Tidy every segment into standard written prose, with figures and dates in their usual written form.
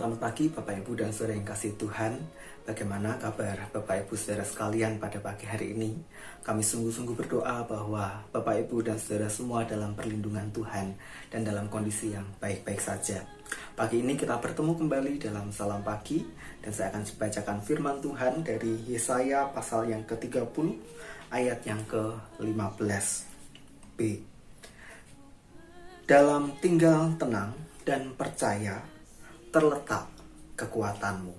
Selamat pagi Bapak Ibu dan Saudara yang kasih Tuhan. Bagaimana kabar Bapak Ibu Saudara sekalian pada pagi hari ini? Kami sungguh-sungguh berdoa bahwa Bapak Ibu dan Saudara semua dalam perlindungan Tuhan dan dalam kondisi yang baik-baik saja. Pagi ini kita bertemu kembali dalam Salam Pagi, dan saya akan bacakan firman Tuhan dari Yesaya pasal yang ke-30 ayat yang ke-15b. Dalam tinggal tenang dan percaya terletak kekuatanmu.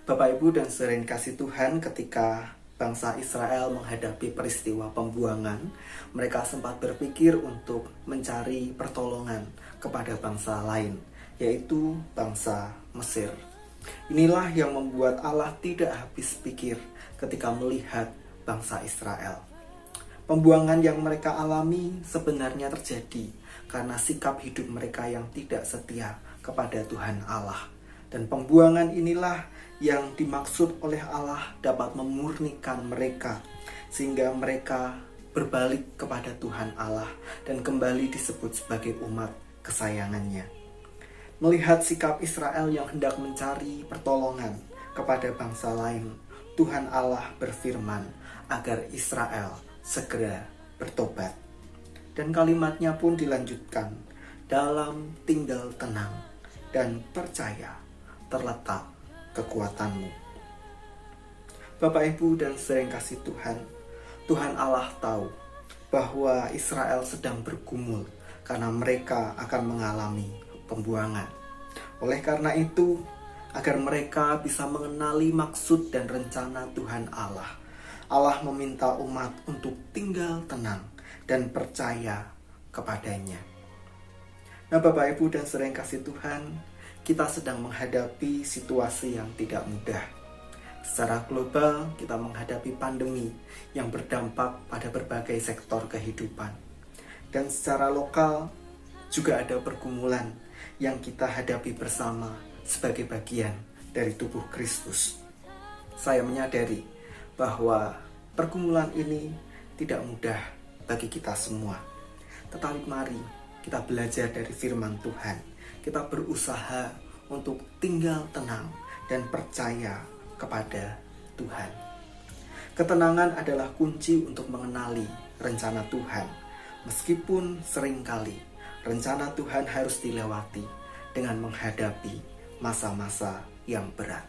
Bapak Ibu dan Saudara yang kasih Tuhan, ketika bangsa Israel menghadapi peristiwa pembuangan, mereka sempat berpikir untuk mencari pertolongan kepada bangsa lain, yaitu bangsa Mesir. Inilah yang membuat Allah tidak habis pikir ketika melihat bangsa Israel. Pembuangan yang mereka alami sebenarnya terjadi karena sikap hidup mereka yang tidak setia kepada Tuhan Allah. Dan pembuangan inilah yang dimaksud oleh Allah dapat memurnikan mereka, sehingga mereka berbalik kepada Tuhan Allah dan kembali disebut sebagai umat kesayangannya. Melihat sikap Israel yang hendak mencari pertolongan kepada bangsa lain, Tuhan Allah berfirman agar Israel segera bertobat. Dan kalimatnya pun dilanjutkan, dalam tinggal tenang dan percaya terletak kekuatanmu. Bapak Ibu dan Saudara yang kasih Tuhan, Tuhan Allah tahu bahwa Israel sedang bergumul karena mereka akan mengalami pembuangan. Oleh karena itu, agar mereka bisa mengenali maksud dan rencana Tuhan Allah, Allah meminta umat untuk tinggal tenang dan percaya kepadanya. Nah, Bapak Ibu dan Saudara yang kasih Tuhan, kita sedang menghadapi situasi yang tidak mudah. Secara global, kita menghadapi pandemi yang berdampak pada berbagai sektor kehidupan. Dan secara lokal, juga ada pergumulan yang kita hadapi bersama sebagai bagian dari tubuh Kristus. Saya menyadari bahwa pergumulan ini tidak mudah bagi kita semua. Tetapi mari kita belajar dari firman Tuhan. Kita berusaha untuk tinggal tenang dan percaya kepada Tuhan. Ketenangan adalah kunci untuk mengenali rencana Tuhan. Meskipun seringkali rencana Tuhan harus dilewati dengan menghadapi masa-masa yang berat.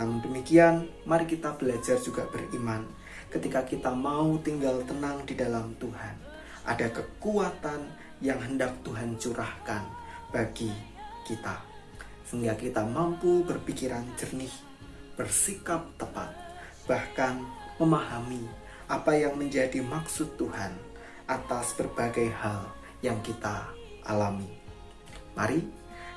Namun demikian, mari kita belajar juga beriman ketika kita mau tinggal tenang di dalam Tuhan. Ada kekuatan yang hendak Tuhan curahkan bagi kita, sehingga kita mampu berpikiran jernih, bersikap tepat, bahkan memahami apa yang menjadi maksud Tuhan atas berbagai hal yang kita alami. Mari,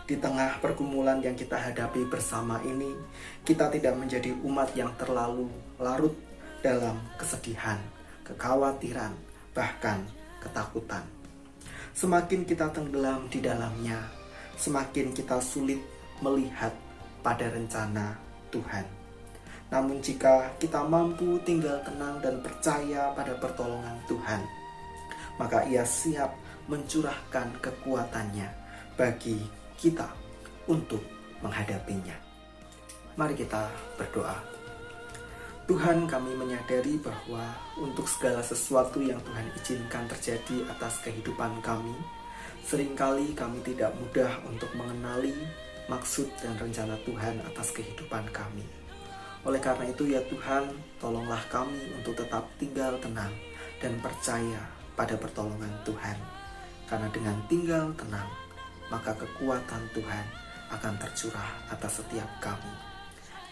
di tengah pergumulan yang kita hadapi bersama ini, kita tidak menjadi umat yang terlalu larut dalam kesedihan, kekhawatiran, bahkan ketakutan. Semakin kita tenggelam di dalamnya, semakin kita sulit melihat pada rencana Tuhan. Namun jika kita mampu tinggal tenang dan percaya pada pertolongan Tuhan, maka Ia siap mencurahkan kekuatannya bagi kita untuk menghadapinya. Mari kita berdoa. Tuhan, kami menyadari bahwa untuk segala sesuatu yang Tuhan izinkan terjadi atas kehidupan kami, seringkali kami tidak mudah untuk mengenali maksud dan rencana Tuhan atas kehidupan kami. Oleh karena itu ya Tuhan, tolonglah kami untuk tetap tinggal tenang dan percaya pada pertolongan Tuhan. Karena dengan tinggal tenang, maka kekuatan Tuhan akan tercurah atas setiap kami.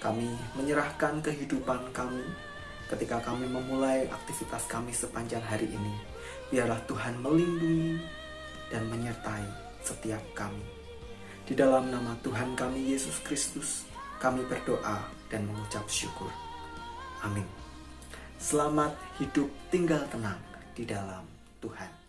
Kami menyerahkan kehidupan kami ketika kami memulai aktivitas kami sepanjang hari ini. Biarlah Tuhan melindungi dan menyertai setiap kami. Di dalam nama Tuhan kami Yesus Kristus, kami berdoa dan mengucap syukur. Amin. Selamat hidup tinggal tenang di dalam Tuhan.